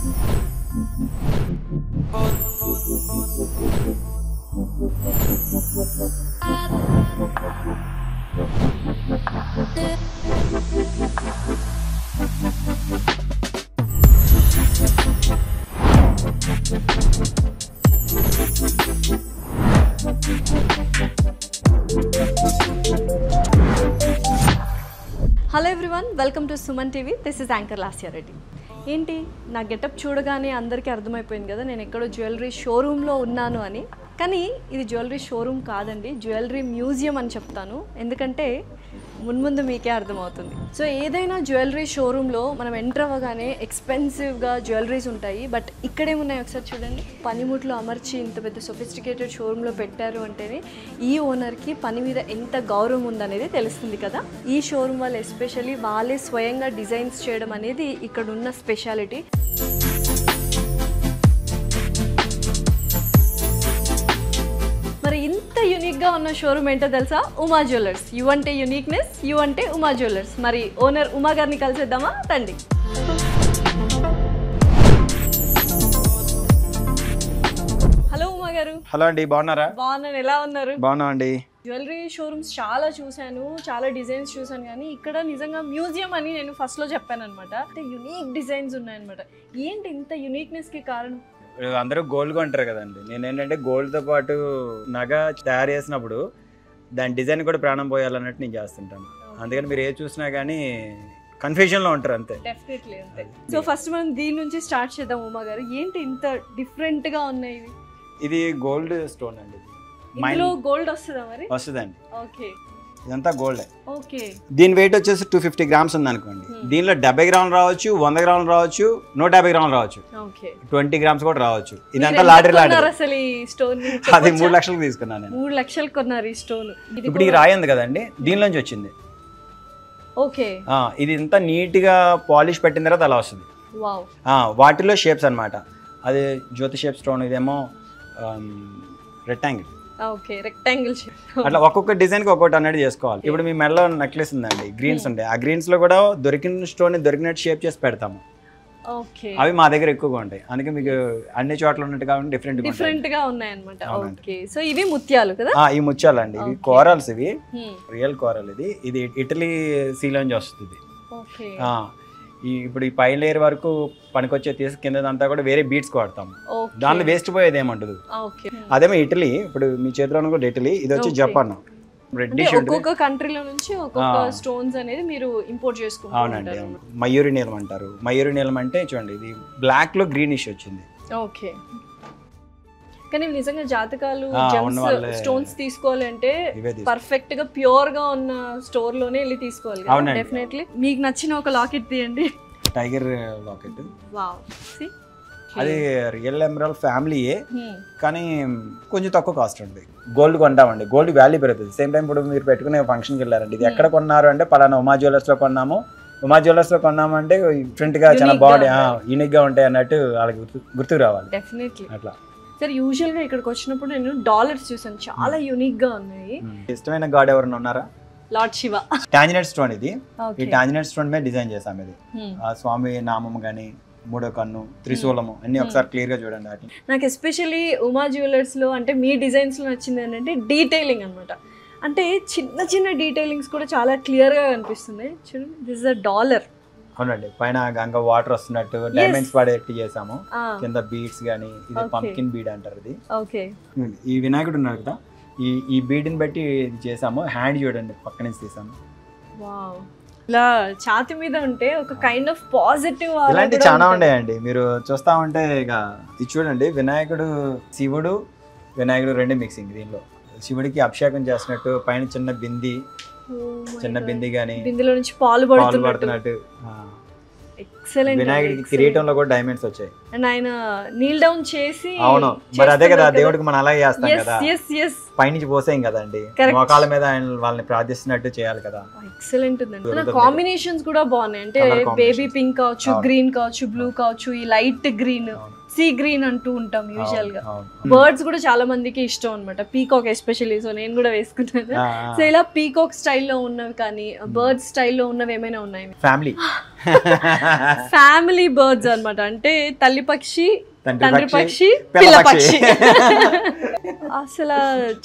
Hello everyone, welcome to Suman TV. This is Anchor Lasya Reddy. ఏంటి నా getup చూడగానే అందరికీ అర్థమైపోయింది కదా నేను ఎక్కడో జ్యువెలరీ షోరూంలో ఉన్నాను అని. కానీ ఇది జ్యువెలరీ షోరూమ్ కాదండి, జ్యువెలరీ మ్యూజియం అని చెప్తాను. ఎందుకంటే మున్ముందు మీకే అర్థమవుతుంది. సో ఏదైనా జ్యువెలరీ షోరూంలో మనం ఎంటర్ అవ్వగానే ఎక్స్పెన్సివ్గా జ్యువెలరీస్ ఉంటాయి. బట్ ఇక్కడేమున్నాయి ఒకసారి చూడండి. పనిముట్లు అమర్చి ఇంత పెద్ద సొఫిస్టికేటెడ్ షోరూంలో పెట్టారు అంటేనే ఈ ఓనర్కి పని మీద ఎంత గౌరవం ఉందనేది తెలుస్తుంది కదా. ఈ షోరూమ్ వాళ్ళు ఎస్పెషల్లీ వాళ్ళే స్వయంగా డిజైన్స్ చేయడం అనేది ఇక్కడ ఉన్న స్పెషాలిటీ. మరి ఇంత యూనిక్గా ఉన్న షోరూమ్ ఏంటో తెలుసా? ఉమా జ్యువెలర్స్. యు అంటే యూనిక్నెస్, యు అంటే ఉమా జ్యువెలర్స్. మరి ఓనర్ ఉమా గారిని కలిసేద్దామా? రండి. హలో ఉమా గారు. హలో అండి, బాగున్నారా? బాగున్నాను, ఎలా ఉన్నారు? బాగున్నా అండి. జ్యువెలరీ షోరూమ్స్ చాలా చూశాను, చాలా డిజైన్స్ చూశాను, కానీ ఇక్కడ నిజంగా మ్యూజియం అని నేను ఫస్ట్లో చెప్పాను అనమాట. అంటే యూనిక్ డిజైన్స్ ఉన్నాయన్నమాట. ఏంటి ఇంత యూనిక్నెస్కి కారణం? అందరూ గోల్డ్ కొంటారు కదండి. నేను ఏంటంటే గోల్డ్తో పాటు నగ తయారు చేసినప్పుడు దాని డిజైన్ కూడా ప్రాణం పోయాలన్నట్టు నేను చేస్తుంటాను. అందుకని మీరు ఏ చూసినా కానీ కన్ఫ్యూజన్లో ఉంటారు అంతే. డెఫినెట్లీ అంతే. సో ఫస్ట్ మనం దీని నుంచి స్టార్ట్ చేద్దాం. ఉమా గారు, ఏంటి ఇంత డిఫరెంట్గా ఉన్నాయి? ఇది గోల్డ్ స్టోన్ అండి. ఇందులో గోల్డ్ వస్తుందా? మరి వస్తుందండి. ఓకే, ఇదంతా గోల్డే. ఓకే. దీని వెయిట్ వచ్చేసి 250 గ్రామ్స్ ఉంది అనుకోండి. దీనిలో 70 గ్రాములు రావచ్చు, 100 గ్రాములు రావచ్చు, 150 గ్రాములు రావచ్చు, 20 గ్రామ్స్ కూడా రావచ్చు. ఇదంతా లాటరీ అసలు ఈ స్టోన్ అది 3 లక్షలకు తీసుకున్నాను నేను. 3 లక్షలు కొన్నారు ఈ స్టోన్. ఇప్పుడు ఈ రాయి ఉంది కదండి, దీనిలోంచి వచ్చింది. ఓకే. ఇది ఇంత నీట్ గా పాలిష్ పెట్టిన తర్వాత అలా వస్తుంది. వాటిలో షేప్స్ అన్నమాట. అది జ్యోతి షేప్ స్టోన్, ఇదేమో రెక్టాంగిల్. Okay, rectangle shape. అట్లా ఒక్కొక్క డిజైన్ కి ఒక్కొక్కటి అన్నట్టు చేసుకోవాలి. ఇప్పుడు మీ మెడలో నెక్లెస్ ఉందండి, గ్రీన్స్ ఉంటాయి. ఆ గ్రీన్స్ లో కూడా దొరికిన స్టోన్ దొరికినట్టు షేప్ చేసి పెడతాము. అవి మా దగ్గర ఎక్కువగా ఉంటాయి. అందుకే మీకు అన్ని చోట్ల ఉన్నట్టు కాబట్టి డిఫరెంట్ గా ఉన్నాయి అన్నమాట. ఓకే. సో ఇవి ముత్యాలు కదా? ఈ ముత్యాలు అండి, ఇవి కోరల్స్. ఇవి రియల్ కోరల్. ఇది ఇటలీ సీలోంచి వస్తుంది. ఇప్పుడు ఈ పై లేయర్ వరకు పనికొచ్చే తీసి కిందంతా కూడా వేరే బీట్స్ వాడతాము. దానిలో వేస్ట్ పోయేది ఏమంటదు. అదేమో ఇటలీ. ఇప్పుడు మీ చేతిలో కూడా ఇటలీ, ఇది వచ్చి జపాన్. ఒక్కొక్క కంట్రీలో నుంచి ఒక్కొక్క స్టోన్స్ అనేది మీరు ఇంపోర్ట్ చేసుకుంటారు. అవునండి, అవును. మయూరి నీలం అంటారు. మయూరి నీలం అంటే చూడండి, ఇది బ్లాక్ లో గ్రీనిష్ వచ్చింది. ఓకే. కానీ నిజంగా జాతకాలు స్టోన్స్ తీసుకోవాలంటే పర్ఫెక్ట్ గా ప్యూర్ గా ఉన్న స్టోర్ లోనే వెళ్ళి తీసుకోవాలి. డెఫినెట్లీ. మీకు నచ్చిన ఒక లాకెట్ తీయండి. Tiger locket. వావ్. అది రియల్ ఎమరాల్డ్ ఫ్యామిలీయే, కానీ కొంచెం తక్కువ కాస్ట్ ఉంది. గోల్డ్ కొంటామండి, గోల్డ్ వాల్యూ పెరుగుతుంది. సేమ్ టైం ఇప్పుడు మీరు పెట్టుకునే ఫంక్షన్కి వెళ్ళారండి, ఇది ఎక్కడ కొన్నారు అంటే పలానా ఉమా జ్యువెలర్స్ లో కొన్నాము. ఉమా జ్యువెలర్స్ లో కొన్నాము అంటే డిఫరెంట్ గా చాలా బాడీ యూనిక్ గా ఉంటాయి అన్నట్టు వాళ్ళకి గుర్తుకు రావాలి. డెఫినెట్లీ. అట్లా సార్, యూజువల్ గా ఇక్కడికి వచ్చినప్పుడు నేను డాలర్స్ చూసాను, చాలా యూనిక్ గా ఉన్నాయి. ఇష్టమైన గాడ్ ఎవరైనా ఉన్నారా? లార్డ్ శివ. టాంజినైట్ స్టోన్. ఇది ఈ టాంజినైట్ స్టోన్ మీద డిజైన్ చేసాం. ఇది ఆ స్వామి నామం గానీ, మూడో కన్ను, త్రిశూలము అన్ని ఒకసారి క్లియర్ గా చూడండి. నాకు ఎస్పెషల్లీ ఉమా జ్యువెలర్స్ లో అంటే మీ డిజైన్స్ లో నచ్చింది ఏంటంటే డీటెయిలింగ్ అనమాట. అంటే చిన్న చిన్న డీటెయిలింగ్స్ కూడా చాలా క్లియర్ గా కనిపిస్తుంది. చూడండి, దిస్ ఇస్ అ డాలర్. అవునండి, పైన గంగ వాటర్ వస్తున్నట్టు డైమండ్స్ పడేట్టు చేసాము. కింద బీడ్స్ గానీ, ఇది పంకిన్ బీడ్ అంటారు. ఇది ఓకే. ఈ వినాయకుడు ఉన్నారు కదా, ఈ బీడ్ ని బట్టి ఇది చేసాము. హ్యాండ్ చూడండి, పక్క నుంచి తీసాము. వావ్. ఇలా ఛాతి మీద ఉంటే ఒక కైండ్ ఆఫ్ పాజిటివ్. ఇలాంటి చాలా ఉన్నాయండి, మీరు చూస్తా ఉంటే. ఇక ఇది చూడండి, వినాయకుడు, శివుడు, వినాయకుడు రెండు మిక్సింగ్. దీనిలో శివుడికి అభిషేకం చేసినట్టు పైన చిన్న బింది, చిన్న బింది గానీ బిందిలో నుంచి పాలు పడుతున్నట్టు. ఎక్సలెంట్. వినాయకుడికి కిరీటంలో కూడా డైమండ్స్ వచ్చాయి. అండ్ ఆయన నీల్ డౌన్ చేసి. అవును, మరి అదే కదా దేవుడికి మనం అలాగే చేస్తాం కదా, పైనుంచి పోసేయం కదండి, మోకాళ్ళ మీద ఆయన వాళ్ళని ప్రార్థిస్తున్నట్టు చేయాలి కదా. ఎక్సలెంట్ ఉందండి. కాంబినేషన్స్ కూడా బాగున్నాయి. అంటే బేబీ పింక్ కావచ్చు, గ్రీన్ కావచ్చు, బ్లూ కావచ్చు, ఈ లైట్ గ్రీన్, సీ గ్రీన్ అంటూ ఉంటాం యూజువల్ గా. బర్డ్స్ కూడా చాలా మందికి ఇష్టం అనమాట, పీకాక్ ఎస్పెషల్లీ. సో నేను కూడా వేసుకున్నాను. సో ఇలా పీకాక్ స్టైల్లో ఉన్నవి కానీ బర్డ్స్ స్టైల్లో ఉన్నవి ఏమైనా ఉన్నాయి? ఫ్యామిలీ ఫ్యామిలీ బర్డ్స్ అన్నమాట. అంటే తల్లి పక్షి, తండ్రి తండ్రి పక్షి, పిల్ల పిల్ల పక్షి. పక్షి. అసలు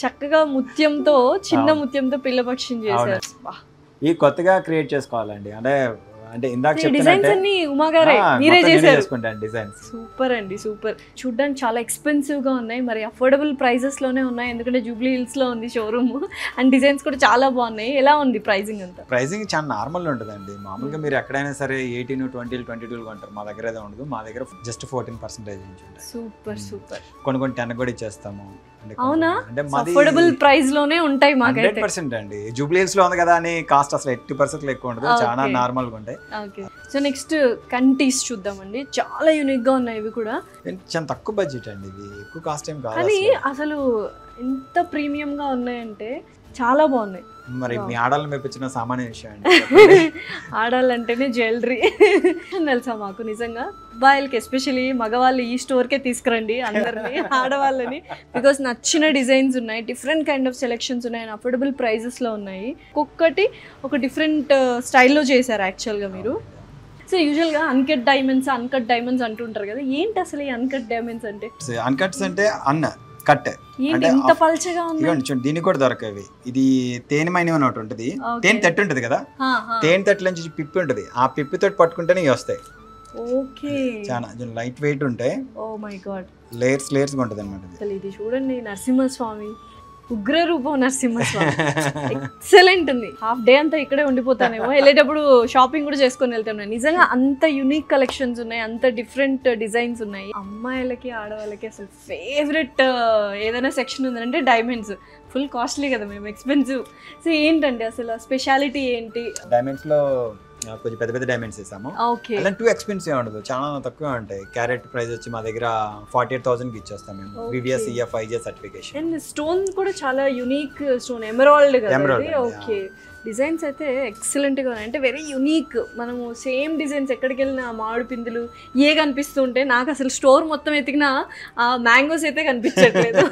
చక్కగా ముత్యంతో, చిన్న ముత్యంతో పిల్ల పక్షిని చేశారు. ఈ కొత్తగా క్రియేట్ చేసుకోవాలండి. అంటే ఇందాక డిజైన్స్ చెప్తున్నట్టే అన్ని ఉమా గారే మీరే చేశారు. చేసుకుంటాను డిజైన్స్. సూపర్ అండి, సూపర్. చూడ్డానికి చాలా ఎక్స్పెన్సివ్ గా ఉన్నాయి, మరి అఫోర్డబుల్ ప్రైజెస్ లోనే ఉన్నాయి, ఎందుకంటే జూబ్లీ హిల్స్ లో ఉంది షోరూమ్. అండ్ డిజైన్స్ కూడా చాలా బాగున్నాయి. ఎలా ఉంది ప్రైజింగ్ అంతా? ప్రైసింగ్ చాలా నార్మల్ ఉంటుందండి. మామూలుగా మీరు ఎక్కడైనా సరే 18, 20, 22 కొంటారు. మా దగ్గర అయితే ఉండదు. మా దగ్గర జస్ట్ 14% నుంచి ఉంటాయి. Super super. కొన్ని 10 కూడా ఇచ్చేస్తాము. అవునా? అంటే మాది అఫోర్డబుల్ ప్రైస్ లోనే ఉంటాయి మాకైతే. 100% అండి. జూబ్లీ హిల్స్ లో ఉంది కదా అని కాస్ట్ అసలు 80% ఎక్కువ ఉండదు. చాలా నార్మల్ గా ఉంటాయి. ఓకే, సో నెక్స్ట్ కంటీస్ చూద్దామండి. చాలా యూనిక్ గా ఉన్నాయి ఇవి కూడా. చాలా తక్కువ బడ్జెట్ అండి. ఇది ఎక్కువ కాస్ట్ ఏం కాదు. కానీ అసలు ఎంత ప్రీమియం గా ఉన్నాయంటే చాలా బాగున్నాయి. మరి మీ ఆడాలను మెప్పించిన సామాన్య విషయం అండి. ఆడాలంటేనే జ్యువెలరీ తెలుసా మాకు నిజంగా. అబ్బాయిలకి ఎస్పెషలీ మగవాళ్ళు ఈ స్టోర్కే తీసుకురండి అందరినీ, ఆడవాళ్ళని. బికాస్ నచ్చిన డిజైన్స్ ఉన్నాయి, డిఫరెంట్ కైండ్ ఆఫ్ సెలెక్షన్స్ ఉన్నాయి, అండ్ అఫోర్డబుల్ ప్రైజెస్లో ఉన్నాయి. ఒక్కొక్కటి ఒక డిఫరెంట్ స్టైల్లో చేశారు యాక్చువల్గా మీరు. సో యూజువల్గా అన్కట్ డైమండ్స్ అంటుంటారు కదా, ఏంటి అసలు ఈ అన్కట్ డైమండ్స్ అంటే? అన్కట్స్ అంటే కట్ ఏంటి ఎంత పల్చగా ఉంది? చూడండి, దీనికి కూడా దొరకవి. ఇది తేనె మైనం అని ఒకటి ఉంటుంది. తేనె తట్టు ఉంటుంది కదా, తేనె తట్టుల నుంచి పిప్పి ఉంటుంది. ఆ పిప్పితో పట్టుకుంటేనే ఇవి వస్తాయి. ఓకే, చాలా లైట్ వెయిట్ ఉంటాయి. ఓ మై గాడ్, లేయర్స్ గా ఉంటుంది అనమాట. అసలు ఇది చూడండి, నరసింహస్వామి, ఉగ్ర రూపం నరసింహస్వామి. ఎక్సలెంట్ ఉంది. హాఫ్ డే అంతా ఇక్కడే ఉండిపోతానేమో, వెళ్ళేటప్పుడు షాపింగ్ కూడా చేసుకొని వెళ్తాను. నిజంగా అంత యూనిక్ కలెక్షన్స్ ఉన్నాయి, అంత డిఫరెంట్ డిజైన్స్ ఉన్నాయి. అమ్మాయిలకి ఆడవాళ్ళకి అసలు ఫేవరెట్ ఏదైనా సెక్షన్ ఉందంటే డైమండ్స్. ఫుల్ కాస్ట్లీ కదా, మేము ఎక్స్పెన్సివ్. సో ఏంటండి అసలు స్పెషాలిటీ ఏంటి? డైమండ్స్ లో కొంచెం పెద్ద డైమండ్స్ ఇస్తాము. అలా టూ ఎక్స్పెన్సివ్ ఉండదు, చాలా తక్కువ ఉంటాయి. క్యారెట్ ప్రైస్ వచ్చి మా దగ్గర 48,000 కి ఇచ్చేస్తాం మేము. VVS EF5J certification. And stone కూడా చాలా యూనిక్ స్టోన్, ఎమరాల్డ్ కదా. ఓకే, డిజైన్స్ అయితే ఎక్సలెంట్ గా ఉన్నాయి, అంటే వెరీ యూనిక్. మనము సేమ్ డిజైన్స్ ఎక్కడికి వెళ్ళినా మామిడి పిందులు ఏ కనిపిస్తుంటే, నాకు అసలు స్టోర్ మొత్తం ఎతికినా ఆ మ్యాంగోస్ అయితే కనిపించట్లేదు.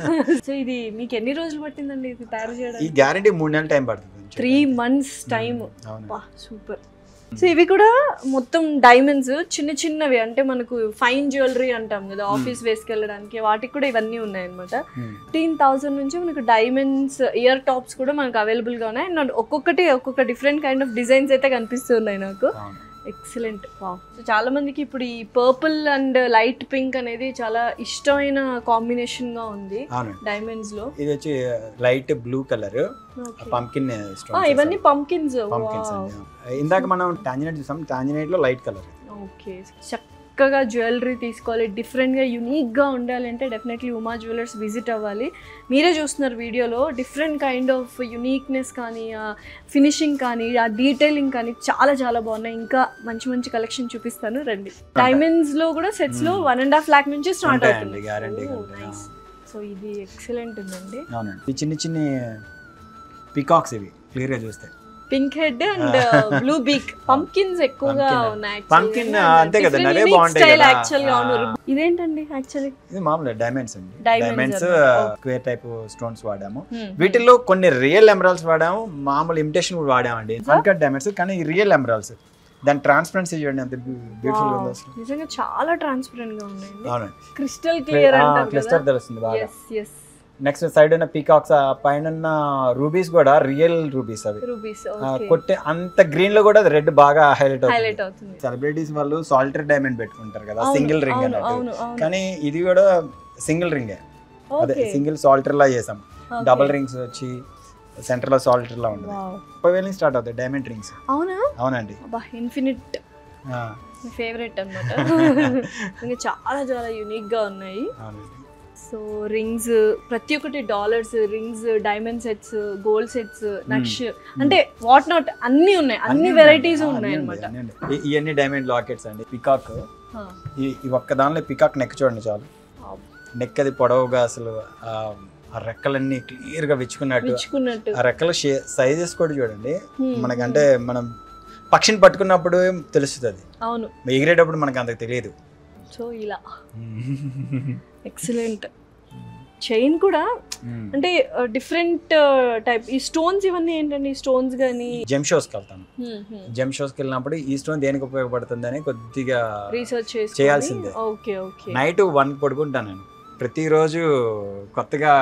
సో ఇది మీకు ఎన్ని రోజులు పట్టిందండి ఇది తయారు చేయడానికి? ఈ గ్యారంటీ 3 నెలల టైం పడుతుంది. 3 months టైం. సూపర్. సో ఇవి కూడా మొత్తం డైమండ్స్, చిన్నవి, అంటే మనకు ఫైన్ జ్యువెలరీ అంటాం కదా, ఆఫీస్ వేసుకెళ్ళడానికి, వాటికి కూడా ఇవన్నీ ఉన్నాయి అనమాట. 15,000 నుంచి మనకు డైమండ్స్ ఇయర్ టాప్స్ కూడా మనకు అవైలబుల్ గా ఉన్నాయి. అండ్ ఒక్కొక్క డిఫరెంట్ కైండ్ ఆఫ్ డిజైన్స్ అయితే కనిపిస్తున్నాయి నాకు. ఎక్సలెంట్. వావ్. సో చాలా మందికి ఇప్పుడు ఈ పర్పుల్ అండ్ లైట్ పింక్ అనేది చాలా ఇష్టమైన కాంబినేషన్ గా ఉంది డైమండ్స్ లో. ఇది వచ్చి light blue colour, pumpkin stones. ఇవన్నీ పంకిన్స్. ఇందాక మనం టాంజినైట్ చూసాం, టాంజినైట్ లో లైట్ కలర్. ఓకే, చక్కగా జ్యువెలరీ తీసుకోవాలి, డిఫరెంట్గా యూనిక్గా ఉండాలంటే డెఫినెట్లీ ఉమా జ్యువెలర్స్ విజిట్ అవ్వాలి. మీరే చూస్తున్నారు వీడియోలో డిఫరెంట్ కైండ్ ఆఫ్ యూనిక్నెస్ కానీ, ఫినిషింగ్ కానీ, ఆ డీటెయిలింగ్ కానీ చాలా బాగున్నాయి. ఇంకా మంచి కలెక్షన్ చూపిస్తాను రండి. డైమండ్స్లో కూడా సెట్స్లో 1.5 lakh నుంచి స్టార్ట్ అవుతుంది. సో ఇది ఎక్సలెంట్ ఉందండి. అవునండి, చిన్న పీకాక్స్ ఇవి క్లియర్గా చూస్తే. Pink head and blue beak, పంకిన్స్ ఎక్కువగా ఉన్నాయి. పంకిన్ అంతే కదా, అవే బాగుంటాయి కదా యాక్చువల్ గా. ఇదేంటండి యాక్చువల్లీ? ఇది మామూలు డైమండ్స్ అండి. డైమండ్స్ స్క్వేర్ టైప్ స్టోన్స్ వాడాము. వీటిల్లో కొన్ని రియల్ ఎమరాల్డ్స్ వాడాము, మామూలు ఇమిటేషన్ కూడా వాడామండి. అన్కట్ డైమండ్స్ కానీ రియల్ ఎమరాల్డ్స్. దాని ట్రాన్స్పరెన్సీ చూడండి ఎంత బ్యూటిఫుల్ గా ఉంది. నిజంగా చాలా ట్రాన్స్పరెంట్ గా ఉన్నాయి. అవునండి, క్రిస్టల్ క్లియర్ అంటారు కదా, క్లిస్టర్ తెలుస్తుంది బాగా. నెక్స్ట్ సైడ్ ఉన్న పీకాక్స్, పైన రూబీస్ కూడా రియల్ రూబీస్. అవి కొట్టే అంత గ్రీన్ లో కూడా రెడ్ బాగా హైలైట్ అవుతుంది. సెలబ్రిటీస్ వాళ్ళు సాలిటరీ డైమండ్ పెట్టుకుంటారు కదా, సింగిల్ రింగ్ అన్నట్టు. కానీ ఇది కూడా సింగిల్ రింగే, అదే సింగిల్ సాలిటరీ లా చేసాం. డబుల్ రింగ్స్ వచ్చి సెంటర్ లో సాలిటరీ లా ఉంటుంది. 30,000 నుంచి స్టార్ట్ అవుతాయి డైమండ్ రింగ్స్. అవునండి, ఇన్ఫినిట్ ఫేవరెట్ అన్నమాట. ఇంకా చాలా యూనిక్ గా ఉన్నాయి. సో రింగ్స్ ప్రతి ఒక్కటి dollars, rings, diamond sets, gold sets, నక్ష, అంటే వాట్ నాట్ అన్ని ఉన్నాయి, అన్ని వెరైటీస్ ఉన్నాయి అన్నమాట. ఇవన్నీ డైమండ్ లాకెట్స్ అండి. పికాక్, ఈ ఒక్క దానిలో పికాక్ నెక్ చూడండి చాలు. నెక్ అది పొడవుగా అసలు ఆ రెక్కలన్నీ క్లియర్ గా విచ్చుకున్నట్టు. ఆ రెక్కల సైజెస్ కూడా చూడండి. మనకంటే మనం పక్షిని పట్టుకున్నప్పుడు తెలుస్తుంది, అవును, ఎగిరేటప్పుడు మనకు అంతకు తెలియదు. సో ఇలా ఎక్సలెంట్. చైన్ కూడా అంటే డిఫరెంట్ టైప్. ఈ స్టోన్స్ ఇవన్నీ ఏంటండి? ఈ స్టోన్స్ కానీ జెమ్ షోస్కి వెళ్తాను. జెమ్ షోస్కి వెళ్ళినప్పుడు ఈ స్టోన్ దేనికి ఉపయోగపడుతుంది అని కొద్దిగా రీసెర్చ్ చేయాల్సిందే. Okay okay. నైట్ 1 పడుకుంటాను నేను. ప్రతిరోజు కొత్తగా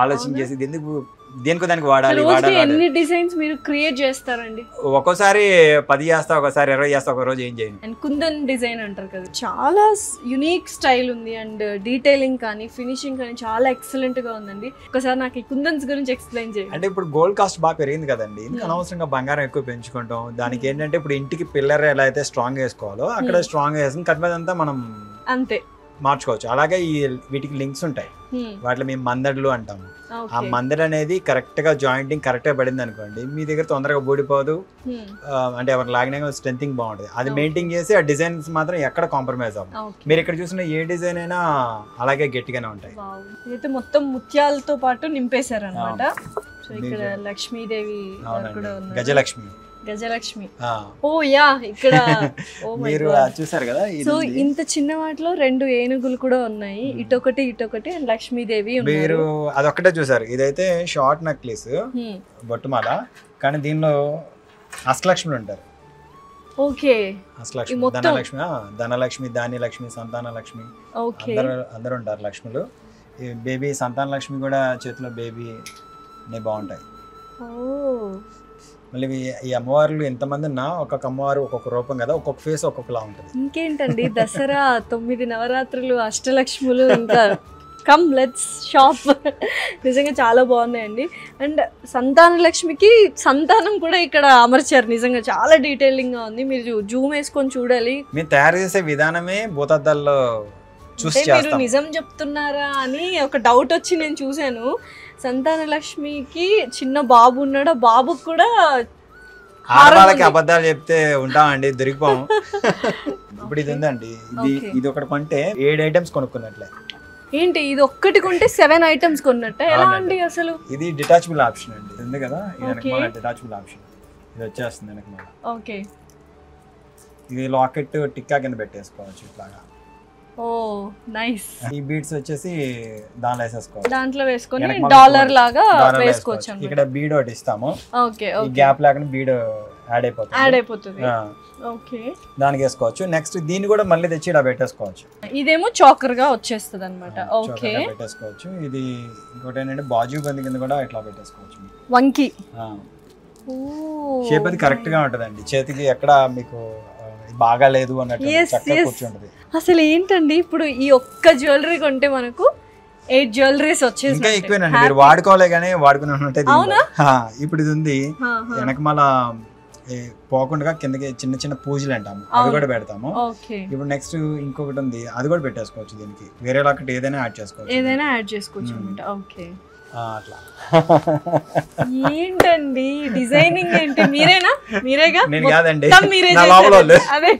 ఆలోచన చేసి దేనికి దానికి వాడాలి. ఎన్ని డిజైన్స్ మీరు క్రియేట్ చేస్తారండి? ఒక్కోసారి 10 చేస్తా, ఒకసారి 20 చేస్తా, ఒక రోజు ఏం చేయను. అండ్ కుందన్ డిజైన్ అంటారు కదా, చాలా యునిక్ స్టైల్ ఉంది. అండ్ డీటెయిలింగ్ కానీ ఫినిషింగ్ కానీ చాలా ఎక్సలెంట్ గా ఉందండి. ఒకసారి నాకు ఈ కుందన్స్ గురించి ఎక్స్ప్లెయిన్ చేయండి. అంటే ఇప్పుడు గోల్డ్ కాస్ట్ బాగా పెరిగింది కదండి, ఇంకా అనవసరంగా బంగారం ఎక్కువ పెంచుకుంటాం. దానికి ఏంటంటే ఇప్పుడు ఇంటికి పిల్లర్ ఎలా అయితే స్ట్రాంగ్ వేసుకోవాలో అక్కడ స్ట్రాంగ్ వేసుకుని కట్ మీద అంతా మనం అంతే మార్చుకోవచ్చు. అలాగే వీటికి లింక్స్ ఉంటాయి, వాటిలో మేము మందడులు అంటాము. ఆ మందడు అనేది కరెక్ట్ గా జాయింటింగ్ కరెక్ట్ గా పడింది అనుకోండి, మీ దగ్గర తొందరగా ఊడిపోదు. అంటే ఎవరు లాగినా స్ట్రెంథింగ్ బాగుంటుంది. అది మెయింటైన్ చేసి ఆ డిజైన్స్ మాత్రం ఎక్కడ కాంప్రమైజ్ అవ్వదు. మీరు ఇక్కడ చూసిన ఏ డిజైన్ అయినా అలాగే గట్టిగానే ఉంటాయి. అయితే మొత్తం ముత్యాలతో పాటు నింపేశారు అనమాట. సో ఇక్కడ లక్ష్మీదేవి కూడా ఉన్నారు, గజలక్ష్మి. గజలక్ష్మి. ఓ యా, ఇక్కడ మీరు చూసారు కదా. సో ఇంత చిన్న వాటిలో 2 ఏనుగులు కూడా ఉన్నాయి, ఇటొకటి ఇటొకటి. అండ్ లక్ష్మీదేవి మీరు అదొక్కటే చూసారు. ఇదైతే షార్ట్ నెక్లెస్ బొట్టుమాల, కానీ దీనిలో అష్టలక్ష్మిలు ఉంటారు. ఓకే. అష్టలక్ష్మి, ధనలక్ష్మి, ధనలక్ష్మి, ధాన్యలక్ష్మి, సంతాన లక్ష్మి, అందరూ ఉంటారు లక్ష్ములు. ఈ బేబీ సంతాన లక్ష్మి కూడా చేతిలో బేబీ బాగుంటాయి. మళ్ళీ ఈ అమ్మవార్లు ఎంతమంది ఉన్నా ఒక్కొక్క అమ్మవారు ఒక్కొక్క రూపం కదా, ఒక్కొక్క ఫేస్ ఒక్కొక్కలా ఉంటుంది. ఇంకేంటండి, దసరా 9 నవరాత్రులు అష్టలక్ష్ములు, ఇంకా కమ్ లెట్స్ షాప్. నిజంగా చాలా బాగున్నాయండి. అండ్ సంతాన లక్ష్మికి సంతానం కూడా ఇక్కడ అమర్చారు. నిజంగా చాలా డీటెయిలింగ్ గా ఉంది. మీరు జూమ్ వేసుకొని చూడాలి. మేము తయారు చేసే విధానమే భూతద్దాల్లో చూసి మీరు నిజం చెప్తున్నారా అని ఒక డౌట్ వచ్చి నేను చూసాను. సంతాన లక్ష్మికి చిన్న బాబు ఉన్నాడు, ఆ బాబుకి కూడా ఆడవాళ్ళకి అబద్ధాలు చెప్తే ఉంటామండి, దొరికిపోము. ఇప్పుడు ఇది ఉందండి, ఇది ఒకటి కొంటే 7 ఐటమ్స్ కొనుక్కున్నట్లే. ఏంటి ఇది ఒక్కటి కొంటే 7 ఐటమ్స్ కొన్నట్ట? ఎలా అండి అసలు? ఇది డిటాచబుల్ ఆప్షన్ అండి, ఉంది కదా డిటాచబుల్ ఆప్షన్. ఇది వచ్చేస్తుంది వెనకమాల. ఓకే. ఇది లాకెట్ టిక్కా కింద పెట్టేసుకోవచ్చు ఇట్లాగా. ఓ నైస్. ఈ బీడ్స్ వచ్చేసి దాంట్లో వేసేసుకోవచ్చు, దాంట్లో వేసుకొని డాలర్ లాగా వేసుకోవచ్చు. ఇక్కడ బీడ్ ఒకటి ఇస్తాము. ఓకే. ఈ గ్యాప్ లాగా బీడ్ యాడ్ అయిపోతుంది. ఓకే, దానికి వేసుకోవచ్చు. నెక్స్ట్ దీన్ని కూడా మళ్ళీ తెచ్చి ఇలా పెట్టేసుకోవచ్చు. ఇదేమో చాకర్ గా వచ్చేస్తుంది అనమాట. ఓకే, పెట్టేసుకోవచ్చు. ఇది ఇంకోటి ఏంటంటే బాజు బంది కింద కూడా ఇట్లా పెట్టేసుకోవచ్చు. వంకి షేప్ అది కరెక్ట్ గా ఉంటదండి, చేతికి ఎక్కడ మీకు బాగా లేదు అన్నట్టు చక్కగా కూర్చుంటది. అసలు ఏంటండి, ఇప్పుడు ఈ ఒక్క జ్యువెలరీ కొంటే మనకు 8 జ్యువెలరీస్ వచ్చేసి ఇంకా ఎక్కువేనండి. మీరు వాడుకోలే కానీ వాడుకునే. ఇప్పుడు ఇది ఉంది వెనకమాల పోకుండా కిందకి చిన్న చిన్న పూజలు అంటాము, అది కూడా పెడతాము. ఇప్పుడు నెక్స్ట్ ఇంకొకటి ఉంది, అది కూడా పెట్టేసుకోవచ్చు. దీనికి వేరే లాకెట్ ఏదైనా యాడ్ చేసుకోవచ్చు అనమాట. ఓకే, అట్లా. ఏంటండి డిజైనింగ్ ఏంటి? మీరేగా? నేను కాదండి, అదే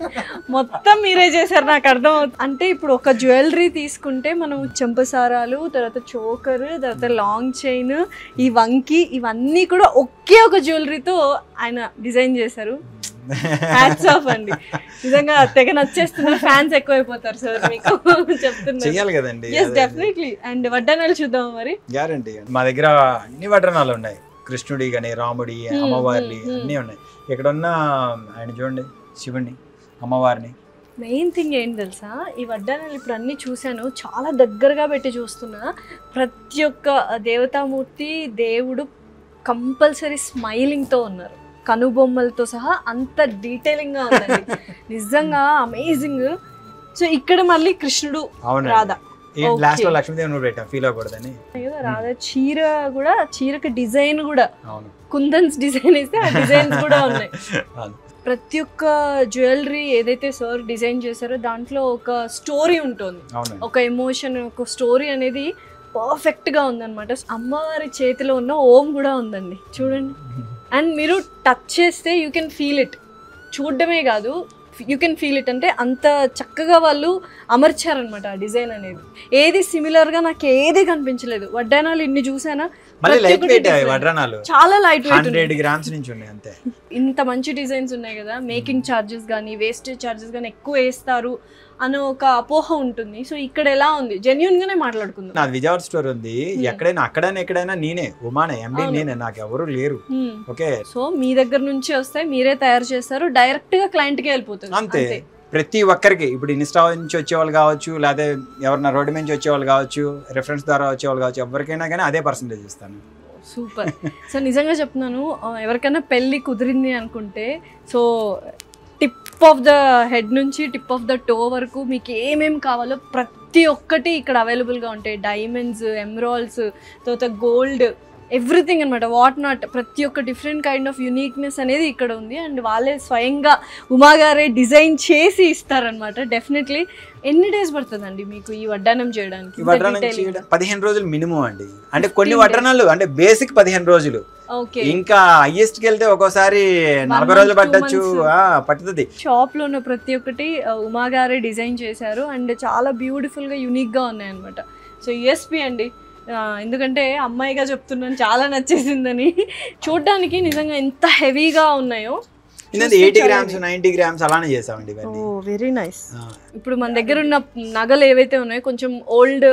మొత్తం మీరే చేశారు, నాకు అర్థం అవుతుంది. అంటే ఇప్పుడు ఒక జ్యువెలరీ తీసుకుంటే మనం చెంపసారాలు, తర్వాత చోకర్, తర్వాత లాంగ్ చైన్, ఈ వంకి, ఇవన్నీ కూడా ఒకే ఒక జ్యువెలరీతో ఆయన డిజైన్ చేశారు. హ్యాట్స్ ఆఫ్ అండి, నిజంగా తెగ నచ్చేస్తున్నారు. ఫ్యాన్స్ ఎక్కువైపోతారు సార్ మీకు చెప్తున్నారు. చెయ్యాలి కదండి. yes definitely. అండ్ వడ్డానాలు చూద్దాం మరి. గ్యారంటీ. మా దగ్గర అన్ని వడ్డానాలు ఉన్నాయి, కృష్ణుడి కానీ, రాముడి, అమ్మవారి అన్ని ఉన్నాయి. ఇక్కడ ఉన్న ఆయన చూడండి, శివుడిని, అమ్మవారిని. మెయిన్ థింగ్ ఏంటి తెలుసా, ఈ వడ్డానాలు ఇప్పుడు అన్ని చూశాను, చాలా దగ్గరగా పెట్టి చూస్తున్నా. ప్రతి ఒక్క దేవతామూర్తి, దేవుడు కంపల్సరీ స్మైలింగ్తో ఉన్నారు, కనుబొమ్మలతో సహా. అంత డీటెయిలింగ్ గా ఉందండి, నిజంగా అమేజింగ్. సో ఇక్కడ మళ్ళీ కృష్ణుడు, రాధా, లక్ష్మీదేవి పెట్టాం ఫీల్ అవ్వకూడదని. రాధా చీర కూడా, చీరకి డిజైన్ కూడా కుందన్స్ డిజైన్ ఇస్తే ఆ డిజైన్స్ కూడా ఉన్నాయి. ప్రతి ఒక్క జ్యువెలరీ ఏదైతే సార్ డిజైన్ చేశారో దాంట్లో ఒక స్టోరీ ఉంటుంది, ఒక ఎమోషన్, ఒక స్టోరీ అనేది పర్ఫెక్ట్ గా ఉందన్నమాట. అమ్మవారి చేతిలో ఉన్న ఓం కూడా ఉందండి చూడండి. అండ్ మీరు టచ్ చేస్తే యూ కెన్ ఫీల్ ఇట్, చూడడమే కాదు యూ కెన్ ఫీల్ ఇట్. అంటే అంత చక్కగా వాళ్ళు అమర్చారనమాట ఆ డిజైన్ అనేది. ఏది సిమిలర్ గా నాకు ఏది కనిపించలేదు. వడ్డానాలు ఇన్ని చూసానా, చాలా లైట్ వెయిట్, 100 grams నుంచి ఉన్నాయి అంతే. ఇంత మంచి డిజైన్స్ ఉన్నాయి కదా, మేకింగ్ ఛార్జెస్ కానీ, వేస్టేజ్ ఛార్జెస్ కానీ ఎక్కువ వేస్తారు అని ఒక అపోహ ఉంటుంది. సో ఇక్కడ ఎలా ఉంది, జెన్యున్ గానే మాట్లాడుకుందాం. నాది విజయవాడ స్టోర్ ఉంది, ఎక్కడైనా అక్కడైనా ఎక్కడైనా నేనే ఉమానే ఎండి నేనే, నాకు ఎవరు లేరు. ఓకే, సో మీ దగ్గర నుంచి వస్తాయి, మీరే తయారు చేస్తారు, డైరెక్ట్ గా క్లయింట్ కి వెళ్ళిపోతుంది. అంతే. ప్రతి ఒక్కరికి ఇప్పుడు ఇన్స్టా నుంచి వచ్చేవాళ్ళు కావచ్చు, లేదా ఎవరైనా రోడ్డు నుంచి వచ్చేవాళ్ళు కావచ్చు, రెఫరెన్స్ ద్వారా వచ్చేవాళ్ళు కావచ్చు, ఎవరికైనా కానీ అదే పర్సంటేజ్ ఇస్తాను. సూపర్. సో నిజంగా చెప్తున్నాను, ఎవరికైనా పెళ్ళి కుదిరింది అనుకుంటే, so tip of the head నుంచి టిప్ ఆఫ్ ద టో వరకు మీకు ఏమేమి కావాలో ప్రతి ఒక్కటి ఇక్కడ అవైలబుల్గా ఉంటాయి. డైమండ్స్, ఎమరాల్డ్స్, తర్వాత గోల్డ్, ఎవ్రీథింగ్ అనమాట. వాట్ నాట్, ప్రతి ఒక్క డిఫరెంట్ కైండ్ ఆఫ్ యునిక్నెస్ అనేది ఇక్కడ ఉంది. అండ్ వాళ్ళే స్వయంగా ఉమా గారే డిజైన్ చేసి ఇస్తారనమాట. డెఫినెట్లీ. ఎన్ని డేస్ పడుతుందండి మీకు ఈ వడ్డానం చేయడానికి? 15 రోజులు మినిమం అండి. అంటే కొన్ని వడ్డానాలు అంటే బేసిక్ 15 రోజులు, ఇంకా హైయెస్ట్ కి వెళ్తే ఒక్కోసారి 40 రోజులు పట్టచ్చు, పట్టుతుంది. షాప్ లో ఉన్న ప్రతి ఒక్కటి ఉమా గారే డిజైన్ చేశారు అండ్ చాలా బ్యూటిఫుల్ గా యూనిక్ గా ఉన్నాయి అనమాట. సో యూఎస్పీ అండి, ఎందుకంటే అమ్మాయిగా చెప్తున్నాను, చాలా నచ్చేసిందని. చూడ్డానికి నిజంగా ఎంత హెవీగా ఉన్నాయో. 80 grams 90 grams అలానే చేసామండి. Very nice. ఇప్పుడు మన దగ్గర ఉన్న నగలు ఏవైతే ఉన్నాయో కొంచెం ఓల్డ్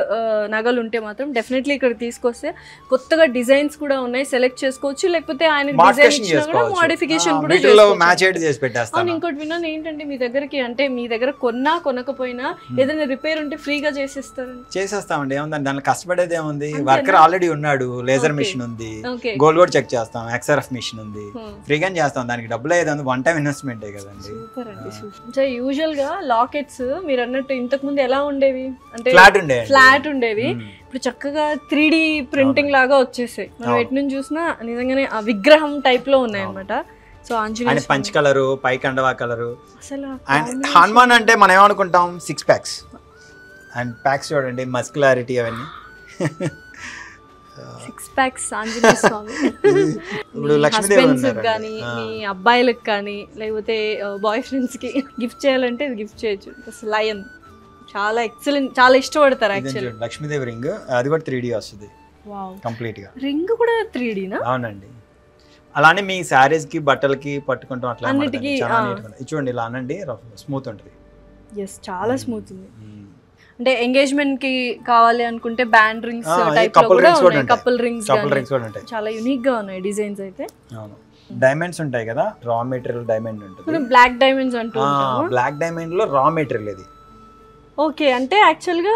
నగలు ఉంటే మాత్రం డెఫినెట్లీ ఇక్కడ తీసుకొస్తే కొత్తగా డిజైన్స్ కూడా ఉన్నాయి, సెలెక్ట్ చేసుకోవచ్చు. లేకపోతే ఆయన మోడిఫికేషన్ కూడా చేసుకోవచ్చు. ఇంకోటి విన్నాను ఏంటంటే, మీ దగ్గరకి అంటే మీ దగ్గర కొనకపోయినా ఏదైనా రిపేర్ ఉంటే ఫ్రీగా చేసేస్తామండి. ఏముందండి దాంట్లో కష్టపడేది ఏముంది, వర్కర్ ఆల్రెడీ ఉన్నాడు, లేజర్ మిషన్ ఉంది, గోల్డ్ కూడా చెక్ చేస్తాం, ఎక్స్ఆర్ఎఫ్ మిషన్ ఉంది, ఫ్రీగా చేస్తాం. దానికి డబ్బులు ఏదో వన్ టైం ఇన్వెస్ట్మెంట్ కదండి. సూపర్ అండి. సూపర్. యూజువల్ గా లాకెట్స్ మీరు అన్నట్టు ఇంతకు ముందు ఎలా ఉండేవి అంటే ఫ్లాట్ ఉండేవి, ఇప్పుడు చక్కగా 3D ప్రింటింగ్ లాగా వచ్చేసాయి. మనం ఎటు నుంచి చూసినా నిజంగానే ఆ విగ్రహం టైప్ లో ఉన్నాయి అన్నమాట. సో ఆంజనేయ పంచ్ కలరు, పై కండవా కలరు. అసలు హనుమాన్ అంటే మనం ఏమనుకుంటాం 6 packs అండ్ ప్యాక్స్ చూడండి, మస్కులారిటీ అవన్నీ 6 packs ఆంజనేయ స్వామి. ఇప్పుడు హస్బెండ్స్ కానీ మీ అబ్బాయిలకు కానీ లేకపోతే బాయ్ ఫ్రెండ్స్ కి గిఫ్ట్ చేయాలంటే గిఫ్ట్ చేయొచ్చు. లయన్ చాలా ఎక్సలెంట్, చాలా ఇష్టపడతారు యాక్చువల్లీ. లక్ష్మీదేవి రింగ్, అది కూడా 3D వస్తుంది కంప్లీట్ గా. రింగ్ కూడా 3D నా? అవునండి. అలానే మీ సారీస్ కి బట్టలకి పట్టుకుంటాం అట్లా అన్నిటికీ చూడండి, ఇలా అనండి, స్మూత్ ఉంటుంది. ఎస్, చాలా స్మూత్ ఉంది. అంటే ఎంగేజ్మెంట్ కి కావాలి అనుకుంటే బ్యాండ్ రింగ్స్ టైప్ లో కూడా ఉన్నాయి, కపుల్ రింగ్స్ కూడా ఉంటాయి. చాలా యూనిక్ గా ఉన్నాయి డిజైన్స్ అయితే. అవును. డైమండ్స్ ఉంటాయి కదా, రా మెటీరియల్ డైమండ్ ఉంటుంది. బ్లాక్ డైమండ్స్ అంటూ ఉంటాము. బ్లాక్ డైమండ్ లో రా మెటీరియల్ ఇది. ఓకే, అంటే యాక్చువల్ గా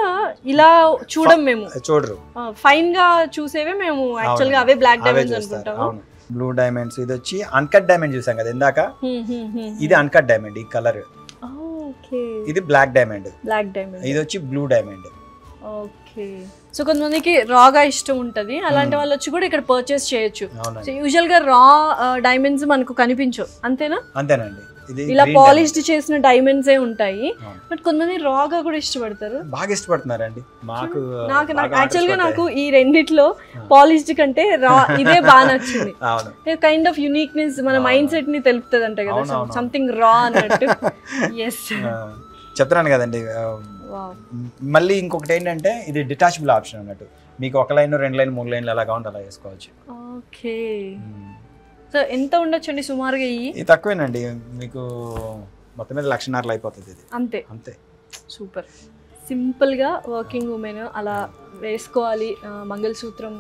ఇలా చూడం, మేము చూడరు, ఫైన్ గా చూసేవే మేము యాక్చువల్ గా అవే బ్లాక్ డైమండ్స్ అనుకుంటాము. బ్లూ డైమండ్స్, ఇది వచ్చి అన్కట్ డైమండ్ చూసాం కదా ఇందాక, ఇది అన్కట్ డైమండ్, ఈ కలర్. ఇది బ్లాక్ డైమండ్, ఇది వచ్చి బ్లూ డైమండ్. ఓకే. సో కొంతమందికి రాగా ఇష్టం ఉంటది, అలాంటి వాళ్ళు వచ్చి కూడా ఇక్కడ పర్చేస్ చేయొచ్చు. సో యూజువల్ గా రా డైమండ్స్ మనకు కనిపించవు, అంతేనా? అంతేనండి. ఇలా పాలిష్డ్ చేసిన డైమండ్స్ ఏ ఉంటాయి, బట్ కొంతమంది రాగా కూడా ఇష్టపడతారు. బాగా ఇష్టపడుతున్నారండి. నాకు యాక్చువల్ గా నాకు ఈ రెండిట్లో పాలిష్డ్ కంటే రా ఇదే బాగా నచ్చింది. కైండ్ ఆఫ్ యూనిక్నెస్, మన మైండ్ సెట్ ని తెలుపుతుంది అంట కదా, సంథింగ్ రా అన్నట్టు. ఎస్, చెప్తున్నాను కదండి. మళ్ళీ ఇంకొకటి ఏంటంటే, ఇది డిటాచబుల్ ఆప్షన్ అన్నట్టు, మీకు 1 లైన్ 2 లైన్ 3 లైన్లు ఎలా కావాలంటే అలా వేసుకోవచ్చు. ఓకే. సో ఎంత ఉండొచ్చు అండి సుమారుగా? ఇది తక్కువేనండి, మీకు మొత్తం మీద 1,50,000 అయిపోతుంది ఇది. అంతే అంతే. సూపర్. సింపుల్గా వర్కింగ్ ఉమెన్ అలా వేసుకోవాలి, మంగళసూత్రం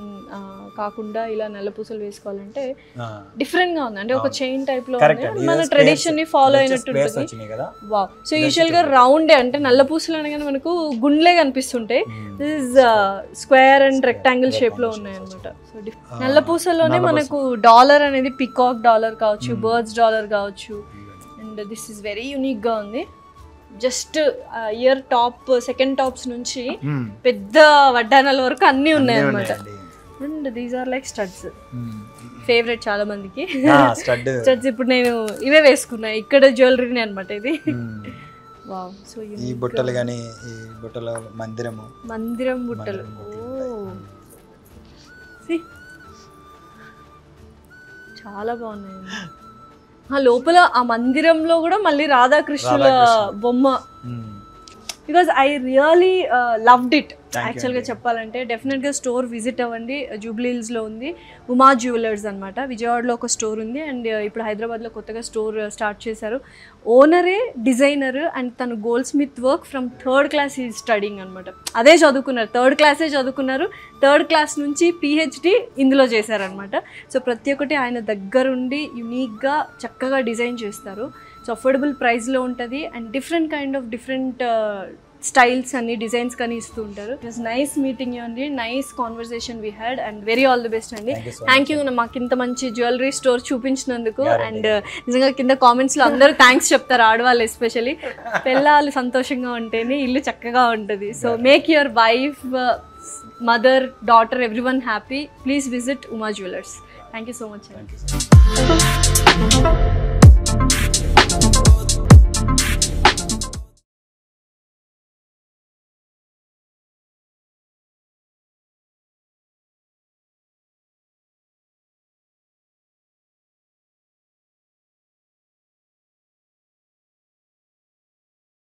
కాకుండా ఇలా నల్లపూసలు వేసుకోవాలంటే డిఫరెంట్గా ఉంది. అంటే ఒక చైన్ టైప్లో మన ట్రెడిషన్ని ఫాలో అయినట్టు ఉంటుంది. వావ్. సో యూజువల్గా రౌండే, అంటే నల్లపూసలు అనగానే మనకు గుండ్లే కనిపిస్తుంటాయి, this is square and rectangle షేప్లో ఉన్నాయి అనమాట. సో నల్లపూసల్లోనే మనకు డాలర్ అనేది పికాక్ డాలర్ కావచ్చు, బర్డ్స్ డాలర్ కావచ్చు, అండ్ దిస్ ఇస్ వెరీ యూనిక్గా ఉంది. Just ear top, second tops నుంచి పెద్ద వడ్డానాల వరకు అన్నీ ఉన్నాయి అన్నమాట. And these are like studs, favourite చాలా మందికి స్టడ్స్. ఇప్పుడు నేను ఇవే వేసుకున్నా, ఇక్కడ జ్యువెలరీని అనమాట ఇది. వావ్. సో ఈ బుట్టలు గాని, ఈ బుట్టల మందిరం బుట్టలు చాలా బాగున్నాయి. లోపల ఆ మందిరంలో కూడా మళ్ళీ రాధాకృష్ణుల బొమ్మ. Because I really loved it. Thank you యాక్చువల్గా అండి. చెప్పాలంటే డెఫినెట్గా స్టోర్ విజిట్ అవ్వండి. జూబ్లీ హిల్స్లో ఉంది, ఉమా జ్యువెలర్స్ అనమాట. విజయవాడలో ఒక స్టోర్ ఉంది అండ్ ఇప్పుడు హైదరాబాద్లో కొత్తగా స్టోర్ స్టార్ట్ చేశారు. ఓనరే డిజైనర్ అండ్ తను gold Smith work from 3rd class ఈ స్టడింగ్ అనమాట. అదే చదువుకున్నారు, 3rd క్లాసే చదువుకున్నారు. 3rd క్లాస్ నుంచి PhD ఇందులో చేశారనమాట. సో ప్రతి ఒక్కటి ఆయన దగ్గరుండి యునీక్గా చక్కగా డిజైన్ చేస్తారు. సో అఫోర్డబుల్ ప్రైస్లో ఉంటుంది అండ్ డిఫరెంట్ స్టైల్స్ అన్ని డిజైన్స్ కానీ ఇస్తూ ఉంటారు. It was nice meeting you అండి, nice conversation we had and very all the best అండి. థ్యాంక్ యూ మాకు ఇంత మంచి జ్యువెలరీ స్టోర్ చూపించినందుకు. అండ్ నిజంగా కింద కామెంట్స్లో అందరూ థ్యాంక్స్ చెప్తారు, ఆడవాళ్ళు ఎస్పెషలీ. పిల్లలు సంతోషంగా ఉంటేనే ఇల్లు చక్కగా ఉంటుంది. So make your wife, mother, daughter, everyone happy. Please visit Uma jewellers. Thank you so much అండి.